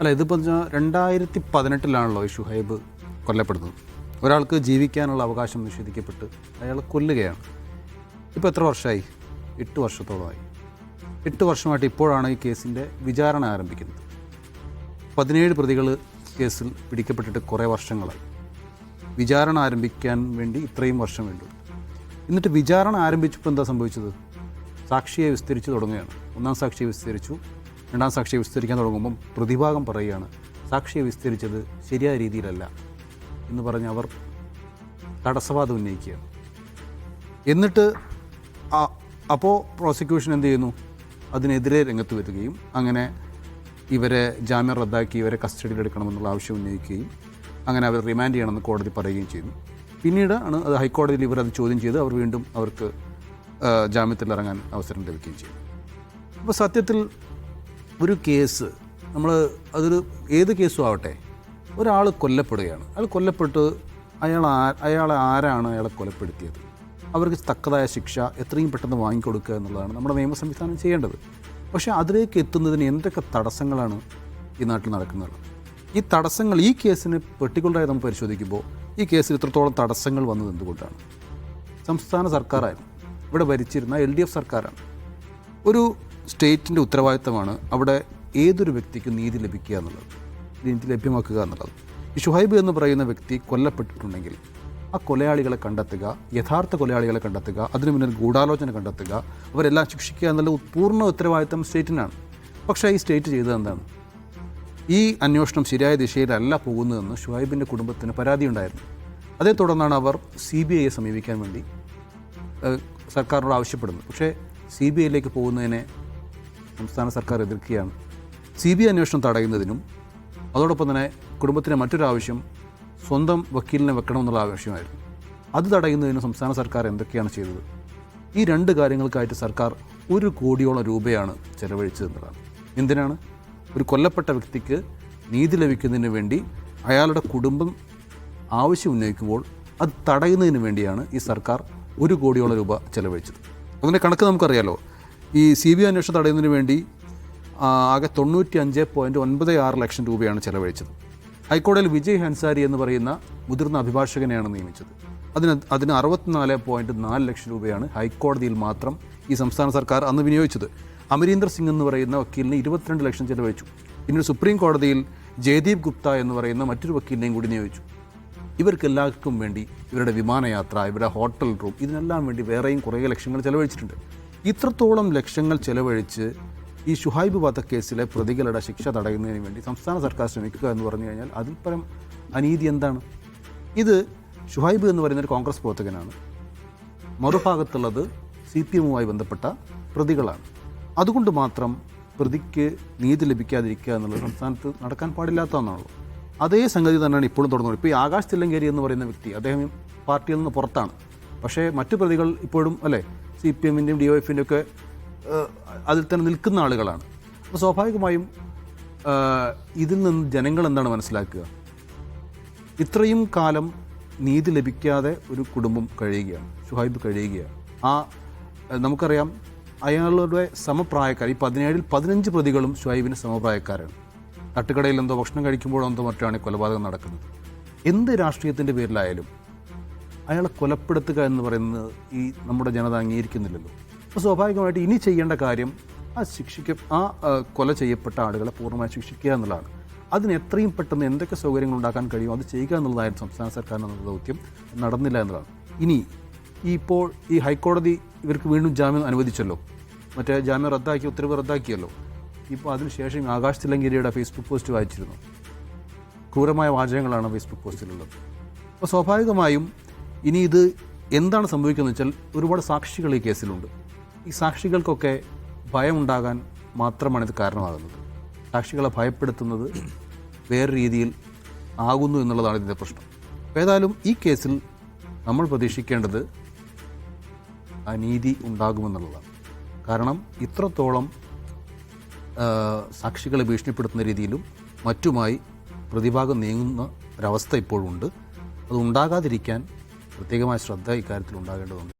അല്ല, ഇതിപ്പോൾ 2018 ഷുഹൈബ് കൊല്ലപ്പെടുന്നത്. ഒരാൾക്ക് ജീവിക്കാനുള്ള അവകാശം നിഷേധിക്കപ്പെട്ട് അയാൾ കൊല്ലുകയാണ്. ഇപ്പോൾ എത്ര വർഷമായി? 8 വർഷത്തോളമായി. 8 വർഷമായിട്ട് ഇപ്പോഴാണ് ഈ കേസിൻ്റെ വിചാരണ ആരംഭിക്കുന്നത്. 17 പ്രതികൾ കേസിൽ പിടിക്കപ്പെട്ടിട്ട് കുറേ വർഷങ്ങളായി. വിചാരണ ആരംഭിക്കാൻ വേണ്ടി ഇത്രയും വർഷം വേണ്ടി. എന്നിട്ട് വിചാരണ ആരംഭിച്ചപ്പോൾ എന്താ സംഭവിച്ചത്? സാക്ഷിയെ വിസ്തരിച്ച് തുടങ്ങുകയാണ്. ഒന്നാം സാക്ഷിയെ വിസ്തരിച്ചു, രണ്ടാം സാക്ഷിയെ വിസ്തരിക്കാൻ തുടങ്ങുമ്പം പ്രതിഭാഗം പറയുകയാണ് സാക്ഷിയെ വിസ്തരിച്ചത് ശരിയായ രീതിയിലല്ല എന്ന് പറഞ്ഞ് അവർ തടസ്സവാദം ഉന്നയിക്കുകയാണ്. എന്നിട്ട് അപ്പോൾ പ്രോസിക്യൂഷൻ എന്ത് ചെയ്യുന്നു? അതിനെതിരെ രംഗത്ത് വരികയും അങ്ങനെ ഇവരെ ജാമ്യം റദ്ദാക്കി ഇവരെ കസ്റ്റഡിയിലെടുക്കണമെന്നുള്ള ആവശ്യം ഉന്നയിക്കുകയും അങ്ങനെ അവർ റിമാൻഡ് ചെയ്യണമെന്ന് കോടതി പറയുകയും ചെയ്യുന്നു. പിന്നീട് ആണ് അത് ഹൈക്കോടതിയിൽ ഇവർ അത് ചോദ്യം ചെയ്ത് അവർ വീണ്ടും അവർക്ക് ജാമ്യത്തിൽ ഇറങ്ങാൻ അവസരം ലഭിക്കുകയും ചെയ്യും. അപ്പോൾ സത്യത്തിൽ ഒരു കേസ് അതൊരു ഏത് കേസും ആവട്ടെ, ഒരാൾ കൊല്ലപ്പെടുകയാണ്. അയാൾ കൊല്ലപ്പെട്ട് അയാളെ ആരാണ് അയാളെ കൊലപ്പെടുത്തിയത്, അവർക്ക് തക്കതായ ശിക്ഷ എത്രയും പെട്ടെന്ന് വാങ്ങിക്കൊടുക്കുക എന്നുള്ളതാണ് നമ്മുടെ നിയമ സംവിധാനം ചെയ്യേണ്ടത്. പക്ഷേ അതിലേക്ക് എത്തുന്നതിന് എന്തൊക്കെ തടസ്സങ്ങളാണ് ഈ നാട്ടിൽ നടക്കുന്നത്? ഈ തടസ്സങ്ങൾ ഈ കേസിന് പെർട്ടിക്കുലറായി നമ്മൾ പരിശോധിക്കുമ്പോൾ ഈ കേസിൽ ഇത്രത്തോളം തടസ്സങ്ങൾ വന്നത് എന്തുകൊണ്ടാണ്? സംസ്ഥാന സർക്കാരായിരുന്നു, ഇവിടെ ഭരിച്ചിരുന്ന LDF സർക്കാരാണ്. ഒരു സ്റ്റേറ്റിൻ്റെ ഉത്തരവാദിത്തമാണ് അവിടെ ഏതൊരു വ്യക്തിക്കും നീതി ലഭിക്കുക എന്നുള്ളത്, നീതി ലഭ്യമാക്കുക എന്നുള്ളത്. ഈ ഷുഹൈബ് എന്ന് പറയുന്ന വ്യക്തി കൊല്ലപ്പെട്ടിട്ടുണ്ടെങ്കിൽ ആ കൊലയാളികളെ കണ്ടെത്തുക, യഥാർത്ഥ കൊലയാളികളെ കണ്ടെത്തുക, അതിനു മുന്നിൽ ഗൂഢാലോചന കണ്ടെത്തുക, അവരെല്ലാം ശിക്ഷിക്കുക എന്നുള്ള പൂർണ്ണ ഉത്തരവാദിത്തം സ്റ്റേറ്റിനാണ്. പക്ഷേ ഈ സ്റ്റേറ്റ് ചെയ്തത് എന്താണ്? ഈ അന്വേഷണം ശരിയായ ദിശയിലല്ല പോകുന്നതെന്ന് ഷുഹൈബിൻ്റെ കുടുംബത്തിന് പരാതിയുണ്ടായിരുന്നു. അതേ തുടർന്നാണ് അവർ CBIയെ സമീപിക്കാൻ വേണ്ടി സർക്കാരിനോട് ആവശ്യപ്പെടുന്നത്. പക്ഷേ CBIയിലേക്ക് പോകുന്നതിനെ സംസ്ഥാന സർക്കാർ എതിർക്കുകയാണ്. CBI അന്വേഷണം തടയുന്നതിനും അതോടൊപ്പം തന്നെ കുടുംബത്തിൻ്റെ മറ്റൊരു ആവശ്യം സ്വന്തം വക്കീലിനെ വെക്കണമെന്നുള്ള ആവശ്യമായിരുന്നു. അത് തടയുന്നതിനും സംസ്ഥാന സർക്കാർ എന്തൊക്കെയാണ് ചെയ്തത്? ഈ 2 കാര്യങ്ങൾക്കായിട്ട് സർക്കാർ 1 കോടിയോളം രൂപയാണ് ചെലവഴിച്ചത് എന്നതാണ്. എന്തിനാണ്? ഒരു കൊല്ലപ്പെട്ട വ്യക്തിക്ക് നീതി ലഭിക്കുന്നതിന് വേണ്ടി അയാളുടെ കുടുംബം ആവശ്യം ഉന്നയിക്കുമ്പോൾ അത് തടയുന്നതിന് വേണ്ടിയാണ് ഈ സർക്കാർ 1 കോടിയോളം രൂപ ചെലവഴിച്ചത്. അതിൻ്റെ കണക്ക് നമുക്കറിയാലോ. ഈ CBI അന്വേഷണം തടയുന്നതിന് വേണ്ടി ആകെ 95.96 ലക്ഷം രൂപയാണ് ചെലവഴിച്ചത്. ഹൈക്കോടതിയിൽ വിജയ് ഹൻസാരി എന്ന് പറയുന്ന മുതിർന്ന അഭിഭാഷകനെയാണ് നിയമിച്ചത്. അതിന് 64.4 ലക്ഷം രൂപയാണ് ഹൈക്കോടതിയിൽ മാത്രം ഈ സംസ്ഥാന സർക്കാർ അന്ന് വിനിയോഗിച്ചത്. അമരീന്ദർ സിംഗ് എന്ന് പറയുന്ന വക്കീലിന് 22 ലക്ഷം ചെലവഴിച്ചു. പിന്നീട് സുപ്രീം കോടതിയിൽ ജയ്ദീപ് ഗുപ്ത എന്ന് പറയുന്ന മറ്റൊരു വക്കീലിനെയും കൂടി നിയോഗിച്ചു. ഇവർക്കെല്ലാവർക്കും വേണ്ടി ഇവരുടെ വിമാനയാത്ര, ഇവരുടെ ഹോട്ടൽ റൂം, ഇതിനെല്ലാം വേണ്ടി വേറെയും കുറേ ലക്ഷങ്ങൾ ചെലവഴിച്ചിട്ടുണ്ട്. ഇത്രത്തോളം ലക്ഷങ്ങൾ ചെലവഴിച്ച് ഈ ഷുഹൈബ് വധക്കേസിലെ പ്രതികളുടെ ശിക്ഷ തടയുന്നതിന് വേണ്ടി സംസ്ഥാന സർക്കാർ ശ്രമിക്കുക എന്ന് പറഞ്ഞു കഴിഞ്ഞാൽ അതിൽ പരം അനീതി എന്താണ്? ഇത് ഷുഹൈബ് എന്ന് പറയുന്നൊരു കോൺഗ്രസ് പ്രവർത്തകനാണ്, മറുഭാഗത്തുള്ളത് CPMവുമായി ബന്ധപ്പെട്ട പ്രതികളാണ്. അതുകൊണ്ട് മാത്രം പ്രതിക്ക് നീതി ലഭിക്കാതിരിക്കുക എന്നുള്ളത് സംസ്ഥാനത്ത് നടക്കാൻ പാടില്ലാത്തതെന്നാണല്ലോ. അതേ സംഗതി തന്നെയാണ് ഇപ്പോഴും തുടങ്ങുന്നത്. ഇപ്പോൾ ഈ ആകാശ് തില്ലങ്കേരി എന്ന് പറയുന്ന വ്യക്തി, അദ്ദേഹം പാർട്ടിയിൽ നിന്ന് പുറത്താണ്. പക്ഷേ മറ്റു പ്രതികൾ ഇപ്പോഴും CPMൻ്റെയും DYFൻ്റെയും ഒക്കെ അതിൽ തന്നെ നിൽക്കുന്ന ആളുകളാണ്. അപ്പോൾ സ്വാഭാവികമായും ഇതിൽ നിന്ന് ജനങ്ങൾ എന്താണ് മനസ്സിലാക്കുക? ഇത്രയും കാലം നീതി ലഭിക്കാതെ ഒരു കുടുംബം കഴിയുകയാണ്, ഷുഹൈബ് കഴിയുകയാണ്. നമുക്കറിയാം അയാളുടെ സമപ്രായക്കാർ, ഈ 17-ൽ 15 പ്രതികളും ഷുഹൈബിന് സമപ്രായക്കാരാണ്. തട്ടുകടയിൽ എന്തോ ഭക്ഷണം കഴിക്കുമ്പോഴെന്തോ മറ്റാണ് കൊലപാതകം നടക്കുന്നത്. എന്ത് രാഷ്ട്രീയത്തിൻ്റെ പേരിലായാലും അയാളെ കൊലപ്പെടുത്തുക എന്ന് പറയുന്നത് ഈ നമ്മുടെ ജനത അംഗീകരിക്കുന്നില്ലല്ലോ. അപ്പോൾ സ്വാഭാവികമായിട്ട് ഇനി ചെയ്യേണ്ട കാര്യം കൊല ചെയ്യപ്പെട്ട ആളുകളെ പൂർണ്ണമായി ശിക്ഷിക്കുക എന്നുള്ളതാണ്. അതിന് എത്രയും പെട്ടെന്ന് എന്തൊക്കെ സൗകര്യങ്ങൾ ഉണ്ടാക്കാൻ കഴിയുമോ അത് ചെയ്യുക എന്നുള്ളതായിരുന്നു സംസ്ഥാന സർക്കാരിനുള്ള ദൗത്യം. നടന്നില്ല എന്നതാണ്. ഇനി ഇപ്പോൾ ഈ ഹൈക്കോടതി ഇവർക്ക് വീണ്ടും ജാമ്യം അനുവദിച്ചല്ലോ, മറ്റേ ജാമ്യം റദ്ദാക്കി, ഉത്തരവ് റദ്ദാക്കിയല്ലോ. ഇപ്പോൾ അതിനുശേഷം ആകാശ് തില്ലങ്കേരിയുടെ ഫേസ്ബുക്ക് പോസ്റ്റ് വായിച്ചിരുന്നു. ക്രൂരമായ വാചകങ്ങളാണ് ഫേസ്ബുക്ക് പോസ്റ്റിലുള്ളത്. അപ്പോൾ സ്വാഭാവികമായും ഇനി ഇത് എന്താണ് സംഭവിക്കുന്നത് വെച്ചാൽ ഒരുപാട് സാക്ഷികൾ ഈ കേസിലുണ്ട്. ഈ സാക്ഷികൾക്കൊക്കെ ഭയമുണ്ടാകാൻ മാത്രമാണ് ഇത് കാരണമാകുന്നത്. സാക്ഷികളെ ഭയപ്പെടുത്തുന്നത് വേറെ രീതിയിൽ ആകുന്നു എന്നുള്ളതാണ് ഇതിൻ്റെ പ്രശ്നം. ഏതായാലും ഈ കേസിൽ നമ്മൾ പ്രതീക്ഷിക്കേണ്ടത് അനീതി ഉണ്ടാകുമെന്നുള്ളതാണ്. കാരണം ഇത്രത്തോളം സാക്ഷികളെ ഭീഷണിപ്പെടുത്തുന്ന രീതിയിലും മറ്റുമായി പ്രതിഭാഗം നീങ്ങുന്ന ഒരവസ്ഥ ഇപ്പോഴുണ്ട്. അത് ഉണ്ടാകാതിരിക്കാൻ പ്രത്യേകമായ ശ്രദ്ധ ഇക്കാര്യത്തിൽ ഉണ്ടാകേണ്ടതുണ്ട്.